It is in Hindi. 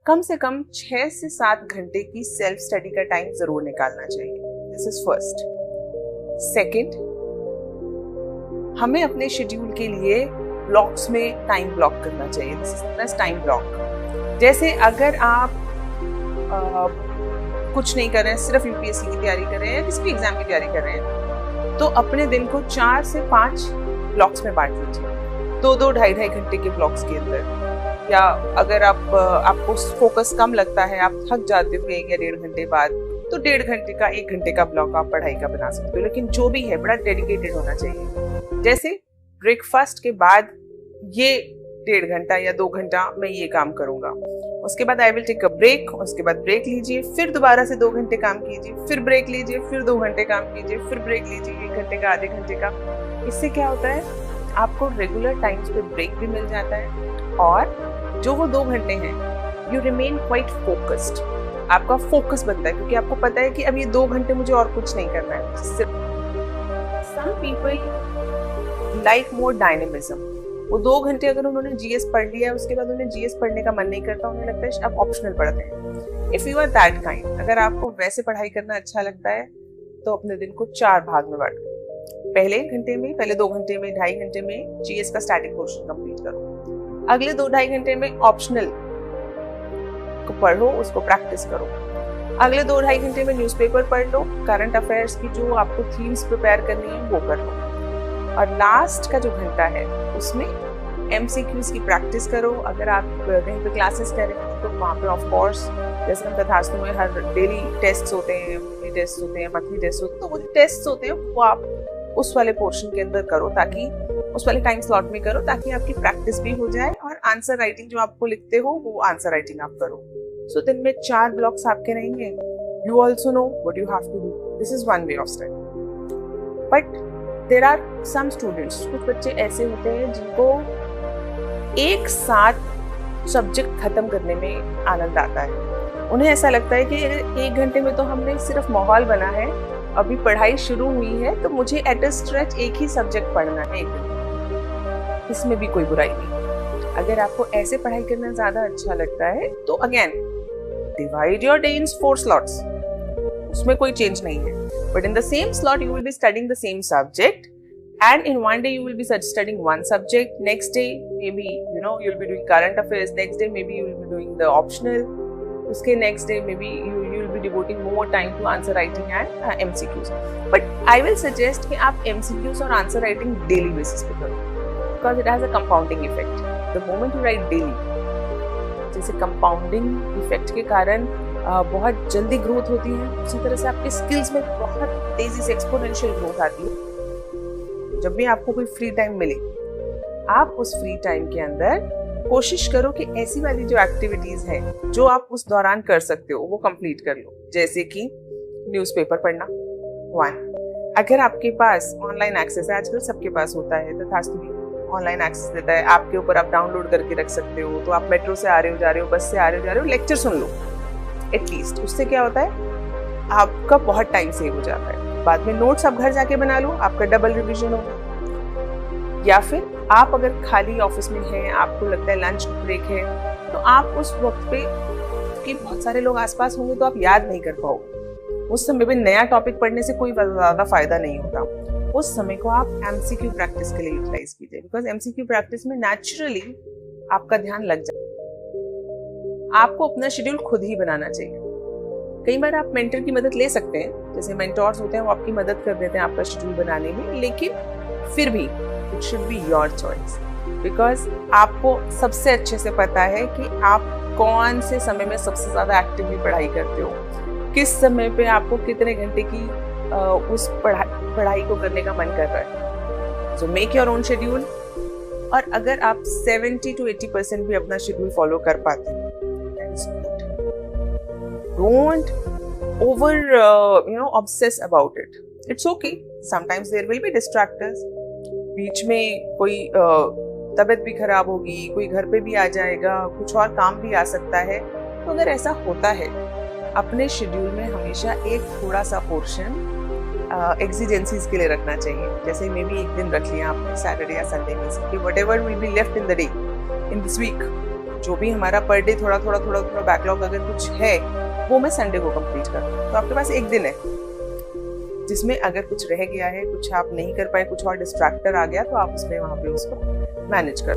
कम से कम 6 से 7 घंटे की सेल्फ स्टडी का टाइम जरूर निकालना चाहिए। This is first. सेकंड, हमें अपने शेड्यूल के लिए ब्लॉक्स में टाइम ब्लॉक करना चाहिए। This is known as time block. जैसे अगर आप कुछ नहीं कर रहे हैं, सिर्फ यूपीएससी की तैयारी कर रहे हैं या किसी भी एग्जाम की तैयारी कर रहे हैं, तो अपने दिन को 4 से 5 ब्लॉक्स में बांट लीजिए, 2-2, ढाई घंटे के ब्लॉक्स के अंदर। या अगर आपको फोकस कम लगता है, आप थक जाते हो 1 या 1.5 घंटे बाद, तो 1.5 घंटे का 1 घंटे का ब्लॉक आप पढ़ाई का बना सकते हो। लेकिन जो भी है बड़ा डेडिकेटेड होना चाहिए। जैसे ब्रेकफास्ट के बाद ये 1.5 घंटा या 2 घंटा मैं ये काम करूंगा, उसके बाद I will take a break, उसके बाद ब्रेक लीजिए, फिर दोबारा से 2 घंटे काम कीजिए, फिर ब्रेक लीजिए, फिर 2 घंटे काम कीजिए, फिर ब्रेक लीजिए 1 घंटे का, आधे घंटे का। इससे क्या होता है, आपको रेगुलर टाइम्स पे ब्रेक भी मिल जाता है और जो वो 2 घंटे हैं यू रिमेन क्वाइट फोकस्ड। आपका फोकस बनता है क्योंकि आपको पता है कि अब ये 2 घंटे मुझे और कुछ नहीं करना है। Some people like more dynamism. वो 2 घंटे अगर उन्होंने जीएस पढ़ लिया, उसके बाद उन्हें जीएस पढ़ने का मन नहीं करता, उन्हें लगता है अब ऑप्शनल पढ़ते हैं। If you are that kind, अगर आपको वैसे पढ़ाई करना अच्छा लगता है तो अपने दिन को 4 भाग में बांटो। पहले 1 घंटे में, पहले 2 घंटे में, ढाई घंटे में जीएस का स्टैटिक पोर्शन कंप्लीट करो। अगले 2-2.5 घंटे में ऑप्शनल को पढ़ो, उसको प्रैक्टिस करो। अगले 2-2.5 घंटे में न्यूज़पेपर पढ़ लो, करंट अफेयर्स की जो आपको थीम्स प्रिपेयर करनी है वो कर लो। और लास्ट का जो घंटा है उसमें एमसीक्यूज की प्रैक्टिस करो। अगर आप कहीं पे क्लासेस करें तो वहाँ पे ऑफ कोर्स जैसे हम तथास्तु में हर डेली टेस्ट होते हैं, टेस्ट होते हैं, मंथली टेस्ट होते हैं, तो वो जो टेस्ट होते हैं वो आप उस वाले पोर्शन के अंदर करो, ताकि उस वाले टाइम स्लॉट में करो, ताकि आपकी प्रैक्टिस भी हो जाए और आंसर राइटिंग जो आपको लिखते हो वो आंसर राइटिंग आप करो। सो दिन में 4 ब्लॉक्स आपके रहेंगे। You also know what you have to do. This is one way of study. But there are some students, कुछ बच्चे ऐसे होते हैं जिनको एक साथ सब्जेक्ट खत्म करने में आनंद आता है। उन्हें ऐसा लगता है कि 1 घंटे में तो हमने सिर्फ माहौल बना है, अभी पढ़ाई शुरू हुई है, तो मुझे एट अ स्ट्रेच एक ही सब्जेक्ट पढ़ना है 1 घंटे। इसमें भी कोई बुराई नहीं। अगर आपको ऐसे पढ़ाई करना ज्यादा अच्छा लगता है तो again divide your day in 4 slots, उसमें कोई चेंज नहीं है। But in the same slot you will be studying the same subject, and in one day you will be studying one subject, next day maybe you'll be doing current affairs, next day maybe you will be doing the optional, uske next day maybe you will be devoting more time to answer writing and MCQs. But I will suggest कि आप MCQs और answer writing daily basis पे करो, because it has a compounding effect. The moment you write daily, जैसे compounding effect के कारण बहुत जल्दी ग्रोथ होती है, उसी तरह से आपके स्किल्स में बहुत तेजी से एक्सपोनेंशियल ग्रोथ आती है। जब भी आपको कोई फ्री टाइम मिले, आप उस फ्री टाइम के अंदर कोशिश करो कि ऐसी वाली जो एक्टिविटीज हैं जो आप उस दौरान कर सकते हो वो कंप्लीट कर लो। जैसे कि न्यूज़पेपर पढ़ना 1। अगर आपके पास ऑनलाइन एक्सेस है, आजकल सबके पास होता है, तथास्तु भी ऑनलाइन एक्सेस देता है, आपके ऊपर आप डाउनलोड करके रख सकते हो। तो आप मेट्रो से आ रहे हो, जा रहे हो, बस से आ रहे हो, जा रहे हो, लेक्चर सुन लो एटलीस्ट। उससे क्या होता है, आपका बहुत टाइम सेव हो जाता है। बाद में नोट्स आप घर जाके बना लो, आपका डबल रिवीजन होगा। या फिर आप अगर खाली ऑफिस में हैं, आपको लगता है लंच ब्रेक है, तो आप उस वक्त पे कि बहुत सारे लोग आसपास होंगे तो आप याद नहीं कर पाओगे। उस समय पे नया टॉपिक पढ़ने से कोई ज्यादा फायदा नहीं होता। उस समय को आप एमसीक्यू प्रैक्टिस के लिए यूटिलाइज कीजिए, बिकॉज एमसीक्यू प्रैक्टिस में नेचुरली आपका ध्यान लग जाए। आपको अपना शेड्यूल खुद ही बनाना चाहिए। कई बार आप मेंटर की मदद ले सकते हैं, जैसे मेंटर्स होते हैं वो आपकी मदद कर देते हैं आपका शेड्यूल बनाने में, लेकिन फिर भी it should be your choice, because आपको सबसे अच्छे से पता है कि आप कौन से समय में सबसे ज्यादा एक्टिवली पढ़ाई करते हो, किस समय पे आपको कितने घंटे की उस पढ़ाई को करने का मन कर रहा है। So make your own schedule. और अगर आप 70 to 80% भी अपना शेड्यूल फॉलो कर पाते हैं, don't obsess about it. It's okay. Sometimes there will be distractors. बीच में कोई तबीयत भी खराब होगी, कोई घर पे भी आ जाएगा, कुछ और काम भी आ सकता है। तो अगर ऐसा होता है, अपने शेड्यूल में हमेशा एक थोड़ा सा पोर्शन एक्सीजेंसीज के लिए रखना चाहिए। जैसे मे बी एक दिन रख लिया आपने सैटरडे या संडे में से कि whatever will be left in the day in this week, जो भी हमारा पर डे थोड़ा बैकलॉग अगर कुछ है वो मैं संडे को कंप्लीट करता हूँ। तो आपके पास एक दिन है जिसमें अगर कुछ रह गया है, कुछ आप नहीं कर पाए, कुछ और डिस्ट्रैक्टर आ गया, तो आप उसमें वहाँ पे उसको मैनेज कर